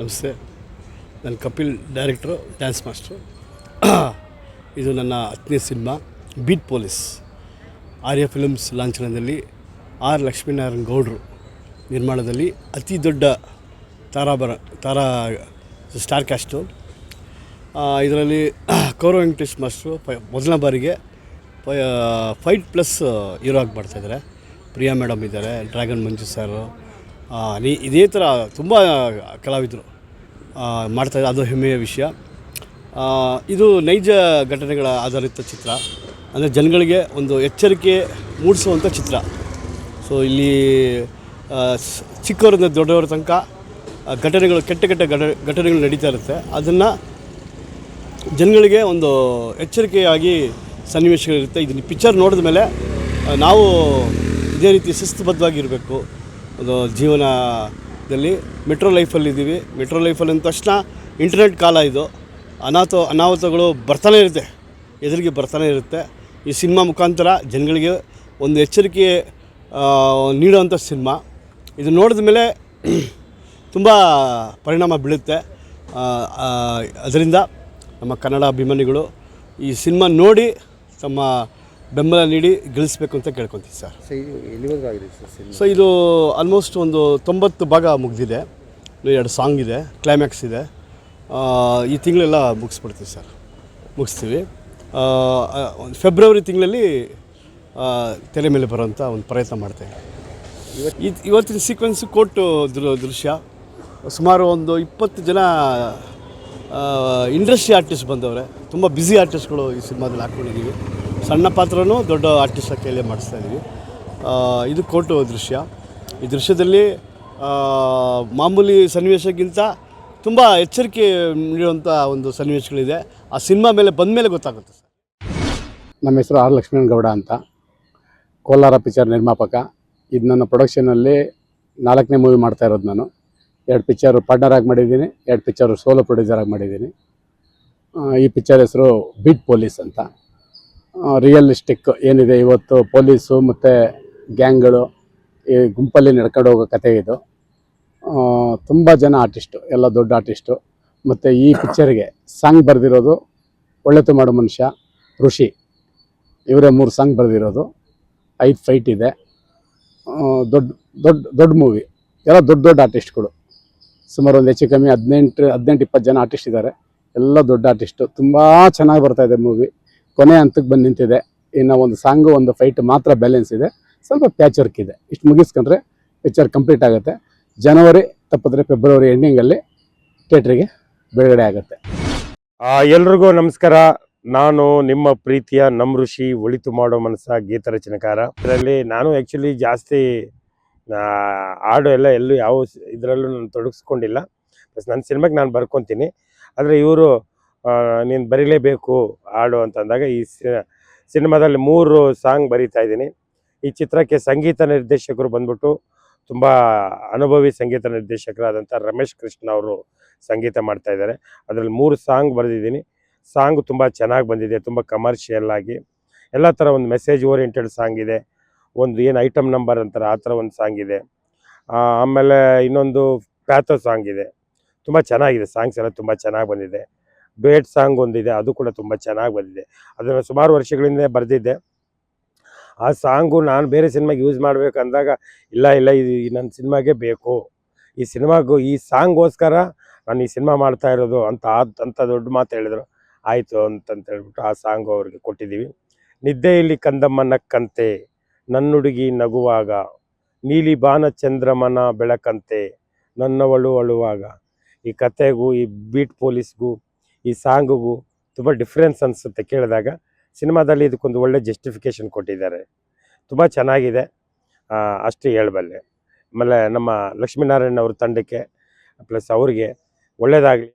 ನಮಸ್ತೆ. ನಾನು ಕಪಿಲ್, ಡೈರೆಕ್ಟ್ರು, dance master. ಇದು ನನ್ನ 10ನೇ ಸಿನಿಮಾ ಬೀಟ್ ಪೊಲೀಸ್. ಆರ್ಯ ಫಿಲ್ಮ್ಸ್ ಲಾಂಛನದಲ್ಲಿ ಆರ್ ಲಕ್ಷ್ಮೀನಾರಾಯಣ ಗೌಡರು ನಿರ್ಮಾಣದಲ್ಲಿ ಅತಿ ದೊಡ್ಡ ತಾರಾ ಸ್ಟಾರ್ ಕ್ಯಾಸ್ಟು. ಇದರಲ್ಲಿ ಕೌರವ್ ವೆಂಕಟೇಶ್ ಮಾಸ್ಟ್ರು ಮೊದಲನೇ ಬಾರಿಗೆ ಫೈಟ್ ಪ್ಲಸ್ ಹೀರೋ ಆಗಿ ಮಾಡ್ತಾಯಿದ್ದಾರೆ. ಪ್ರಿಯಾ ಮೇಡಮ್ ಇದ್ದಾರೆ, ಡ್ರ್ಯಾಗನ್ ಮಂಜು ಸರು, ಇದೇ ಥರ ತುಂಬ ಕಲಾವಿದರು ಮಾಡ್ತಾಯಿದ್ದಾರೆ. ಅದು ಹೆಮ್ಮೆಯ ವಿಷಯ. ಇದು ನೈಜ ಘಟನೆಗಳ ಆಧಾರಿತ ಚಿತ್ರ, ಅಂದರೆ ಜನಗಳಿಗೆ ಒಂದು ಎಚ್ಚರಿಕೆ ಮೂಡಿಸುವಂಥ ಚಿತ್ರ. ಸೊ ಇಲ್ಲಿ ಚಿಕ್ಕವರಿಂದ ದೊಡ್ಡವರ ತನಕ ಕೆಟ್ಟ ಘಟನೆಗಳು ನಡೀತಾ ಇರುತ್ತೆ. ಅದನ್ನು ಜನಗಳಿಗೆ ಒಂದು ಎಚ್ಚರಿಕೆಯಾಗಿ ಸನ್ನಿವೇಶಗಳಿರುತ್ತೆ. ಇದನ್ನು ಪಿಕ್ಚರ್ ನೋಡಿದ ಮೇಲೆ ನಾವು ಇದೇ ರೀತಿ ಶಿಸ್ತುಬದ್ಧವಾಗಿರಬೇಕು. ಒಂದು ಜೀವನದಲ್ಲಿ ಮೆಟ್ರೋ ಲೈಫಲ್ಲಿದ್ದೀವಿ. ಮೆಟ್ರೋ ಲೈಫಲ್ಲಿ ಅಂದ ತಕ್ಷಣ ಇಂಟರ್ನೆಟ್ ಕಾಲ ಇದು. ಅನಾಹುತಗಳು ಬರ್ತಾನೆ ಇರುತ್ತೆ, ಎದುರಿಗೆ ಬರ್ತಾನೆ ಇರುತ್ತೆ. ಈ ಸಿನಿಮಾ ಮುಖಾಂತರ ಜನಗಳಿಗೆ ಒಂದು ಎಚ್ಚರಿಕೆ ನೀಡುವಂಥ ಸಿನಿಮಾ. ಇದು ನೋಡಿದ ಮೇಲೆ ತುಂಬ ಪರಿಣಾಮ ಬೀಳುತ್ತೆ. ಅದರಿಂದ ನಮ್ಮ ಕನ್ನಡ ಅಭಿಮಾನಿಗಳು ಈ ಸಿನಿಮಾ ನೋಡಿ ತಮ್ಮ ಬೆಂಬಲ ನೀಡಿ ಗೆಲ್ಲಿಸಬೇಕು ಅಂತ ಕೇಳ್ಕೊತೀವಿ ಸರ್. ಸೊ ಇದು ಆಲ್ಮೋಸ್ಟ್ ಒಂದು 90 ಭಾಗ ಮುಗಿದಿದೆ. 2 ಸಾಂಗ್ ಇದೆ, ಕ್ಲೈಮ್ಯಾಕ್ಸ್ ಇದೆ. ಈ ತಿಂಗಳೆಲ್ಲ ಮುಗಿಸ್ತೀವಿ. ಫೆಬ್ರವರಿ ತಿಂಗಳಲ್ಲಿ ತೆರೆ ಮೇಲೆ ಬರೋಂಥ ಒಂದು ಪ್ರಯತ್ನ ಮಾಡ್ತೇವೆ. ಇವತ್ತಿನ ಸೀಕ್ವೆನ್ಸು ಕೋರ್ಟು ದೃಶ್ಯ. ಸುಮಾರು ಒಂದು 20 ಜನ ಇಂಡಸ್ಟ್ರಿ ಆರ್ಟಿಸ್ಟ್ ಬಂದವ್ರೆ. ತುಂಬ ಬ್ಯುಸಿ ಆರ್ಟಿಸ್ಟ್ಗಳು ಈ ಸಿನಿಮಾದಲ್ಲಿ ಹಾಕ್ಕೊಂಡಿದ್ದೀವಿ. ಸಣ್ಣ ಪಾತ್ರನೂ ದೊಡ್ಡ ಆರ್ಟಿಸ್ಟ್ ಕೈಲೇ ಮಾಡಿಸ್ತಾಯಿದ್ದೀವಿ. ಇದು ಕೋರ್ಟು ದೃಶ್ಯ. ಈ ದೃಶ್ಯದಲ್ಲಿ ಮಾಮೂಲಿ ಸನ್ನಿವೇಶಕ್ಕಿಂತ ತುಂಬ ಎಚ್ಚರಿಕೆ ನೀಡುವಂಥ ಒಂದು ಸನ್ನಿವೇಶಗಳಿದೆ. ಆ ಸಿನಿಮಾ ಮೇಲೆ ಬಂದ ಮೇಲೆ ಗೊತ್ತಾಗುತ್ತೆ ಸರ್. ನಮ್ಮ ಹೆಸರು ಆರ್ ಲಕ್ಷ್ಮೀನಾರಾಯಣ ಗೌಡ ಅಂತ, ಕೋಲಾರ ಪಿಕ್ಚರ್ ನಿರ್ಮಾಪಕ. ಇದು ನನ್ನ ಪ್ರೊಡಕ್ಷನಲ್ಲಿ 4ನೇ ಮೂವಿ ಮಾಡ್ತಾ ಇರೋದು. ನಾನು 2 ಪಿಕ್ಚರ್ ಪಾರ್ಟ್ನರ್ ಆಗಿ ಮಾಡಿದ್ದೀನಿ, 2 ಪಿಕ್ಚರು ಸೋಲೋ ಪ್ರೊಡ್ಯೂಸರ್ ಆಗಿ ಮಾಡಿದ್ದೀನಿ. ಈ ಪಿಕ್ಚರ್ ಹೆಸರು ಬೀಟ್ ಪೊಲೀಸ್ ಅಂತ. ರಿಯಲಿಸ್ಟಿಕ್ ಏನಿದೆ, ಇವತ್ತು ಪೊಲೀಸು ಮತ್ತು ಗ್ಯಾಂಗ್ಗಳು ಈ ಗುಂಪಲ್ಲಿ ನಡ್ಕೊಂಡು ಹೋಗೋ ಕತೆ ಇದು. ತುಂಬ ಜನ ಆರ್ಟಿಸ್ಟು, ಎಲ್ಲ ದೊಡ್ಡ ಆರ್ಟಿಸ್ಟು. ಮತ್ತು ಈ ಪಿಕ್ಚರ್ಗೆ ಸಾಂಗ್ ಬರೆದಿರೋದು ಒಳ್ಳೆತು ಮಾಡೋ ಮನುಷ್ಯ ಋಷಿ. ಇವರೇ 3 ಸಾಂಗ್ ಬರೆದಿರೋದು. 5 ಫೈಟ್ ಇದೆ. ದೊಡ್ಡ ಮೂವಿ. ಎಲ್ಲ ದೊಡ್ಡ ಆರ್ಟಿಸ್ಟ್ಗಳು. ಸುಮಾರು ಒಂದು ಹೆಚ್ಚು ಕಮ್ಮಿ 18-20 ಜನ ಆರ್ಟಿಸ್ಟ್ ಇದ್ದಾರೆ. ಎಲ್ಲ ದೊಡ್ಡ ಆರ್ಟಿಸ್ಟು. ತುಂಬ ಚೆನ್ನಾಗಿ ಬರ್ತಾಯಿದೆ ಮೂವಿ. ಕೊನೆ ಹಂತಕ್ಕೆ ಬಂದು ನಿಂತಿದೆ. ಇನ್ನು ಒಂದು ಸಾಂಗು, ಒಂದು ಫೈಟ್ ಮಾತ್ರ ಬ್ಯಾಲೆನ್ಸ್ ಇದೆ. ಸ್ವಲ್ಪ ಪ್ಯಾಚ್ ವರ್ಕ್ ಇದೆ. ಇಷ್ಟು ಮುಗಿಸ್ಕೊಂಡ್ರೆ ಪಿಕ್ಚರ್ ಕಂಪ್ಲೀಟ್ ಆಗುತ್ತೆ. ಜನವರಿ ತಪ್ಪಿದ್ರೆ ಫೆಬ್ರವರಿ ಎಂಡಿಂಗಲ್ಲಿ ಥಿಯೇಟ್ರಿಗೆ ಬಿಡುಗಡೆ ಆಗುತ್ತೆ. ಎಲ್ರಿಗೂ ನಮಸ್ಕಾರ. ನಾನು ನಿಮ್ಮ ಪ್ರೀತಿಯ ನಮ್ಮ ಋಷಿ, ಒಳಿತು ಮಾಡೋ ಮನಸ್ಸ ಗೀತ ರಚನೆಕಾರ. ಇದರಲ್ಲಿ ನಾನು ಆ್ಯಕ್ಚುಲಿ ಜಾಸ್ತಿ ಹಾಡು ಎಲ್ಲೂ ಯಾವ ಇದರಲ್ಲೂ ನಾನು ತೊಡಗಿಸ್ಕೊಂಡಿಲ್ಲ. ಪ್ಲಸ್ ನನ್ನ ಸಿನಿಮಾಗೆ ನಾನು ಬರ್ಕೊತೀನಿ. ಆದರೆ ಇವರು ನೀನು ಬರೀಲೇಬೇಕು ಹಾಡು ಅಂತಂದಾಗ ಈ ಸಿನಿಮಾದಲ್ಲಿ 3 ಸಾಂಗ್ ಬರೀತಾ ಇದ್ದೀನಿ. ಈ ಚಿತ್ರಕ್ಕೆ ಸಂಗೀತ ನಿರ್ದೇಶಕರು ಬಂದ್ಬಿಟ್ಟು ತುಂಬ ಅನುಭವಿ ಸಂಗೀತ ನಿರ್ದೇಶಕರಾದಂಥ ರಮೇಶ್ ಕೃಷ್ಣ ಅವರು ಸಂಗೀತ ಮಾಡ್ತಾ ಇದ್ದಾರೆ. ಅದರಲ್ಲಿ 3 ಸಾಂಗ್ ಬರೆದಿದ್ದೀನಿ. ಸಾಂಗ್ ತುಂಬ ಚೆನ್ನಾಗಿ ಬಂದಿದೆ. ತುಂಬ ಕಮರ್ಷಿಯಲ್ ಆಗಿ ಎಲ್ಲ ಥರ ಒಂದು ಮೆಸೇಜ್ ಓರಿಯೆಂಟೆಡ್ ಸಾಂಗ್ ಇದೆ. ಒಂದು ಏನು ಐಟಮ್ ನಂಬರ್ ಅಂತಾರೆ ಆ ಥರ ಒಂದು ಸಾಂಗ್ ಇದೆ. ಆಮೇಲೆ ಇನ್ನೊಂದು ಪ್ಯಾಥೋ ಸಾಂಗ್ ಇದೆ. ತುಂಬ ಚೆನ್ನಾಗಿದೆ. ಸಾಂಗ್ಸ್ ಎಲ್ಲ ತುಂಬ ಚೆನ್ನಾಗಿ ಬಂದಿದೆ. ಡುಯೆಟ್ ಸಾಂಗ್ ಒಂದಿದೆ, ಅದು ಕೂಡ ತುಂಬ ಚೆನ್ನಾಗಿ ಬಂದಿದೆ. ಅದನ್ನು ಸುಮಾರು ವರ್ಷಗಳಿಂದ ಬರೆದಿದ್ದೆ. ಆ ಸಾಂಗು ನಾನು ಬೇರೆ ಸಿನಿಮಾಗೆ ಯೂಸ್ ಮಾಡಬೇಕಂದಾಗ ಇಲ್ಲ ಇದು ನನ್ನ ಸಿನಿಮಾಗೆ ಬೇಕು, ಈ ಸಿನಿಮಾಗೂ ಈ ಸಾಂಗೋಸ್ಕರ ನಾನು ಈ ಸಿನಿಮಾ ಮಾಡ್ತಾ ಇರೋದು ಅಂತ ದೊಡ್ಡ ಮಾತು ಹೇಳಿದ್ರು. ಆಯಿತು ಅಂತಂತ ಹೇಳ್ಬಿಟ್ಟು ಆ ಸಾಂಗು ಅವ್ರಿಗೆ ಕೊಟ್ಟಿದ್ದೀವಿ. ನಿದ್ದೆಯಲ್ಲಿ ಕಂದಮ್ಮ ನಕ್ಕಂತೆ, ನನ್ನುಡುಗಿ ನಗುವಾಗ, ನೀಲಿ ಬಾನ ಚಂದ್ರಮನ ಬೆಳಕಂತೆ, ನನ್ನವಳು ಅಳುವಾಗ. ಈ ಕತೆಗೂ ಈ ಬೀಟ್ ಪೊಲೀಸ್ಗೂ ಈ ಸಾಂಗಿಗೂ ತುಂಬ ಡಿಫ್ರೆನ್ಸ್ ಅನಿಸುತ್ತೆ ಕೇಳಿದಾಗ. ಸಿನಿಮಾದಲ್ಲಿ ಇದಕ್ಕೊಂದು ಒಳ್ಳೆ ಜಸ್ಟಿಫಿಕೇಷನ್ ಕೊಟ್ಟಿದ್ದಾರೆ. ತುಂಬ ಚೆನ್ನಾಗಿದೆ, ಅಷ್ಟು ಹೇಳಬಲ್ಲೆ. ಆಮೇಲೆ ನಮ್ಮ ಲಕ್ಷ್ಮೀನಾರಾಯಣ ಅವ್ರ ತಂಡಕ್ಕೆ ಪ್ಲಸ್ ಅವ್ರಿಗೆ ಒಳ್ಳೆಯದಾಗಲಿ.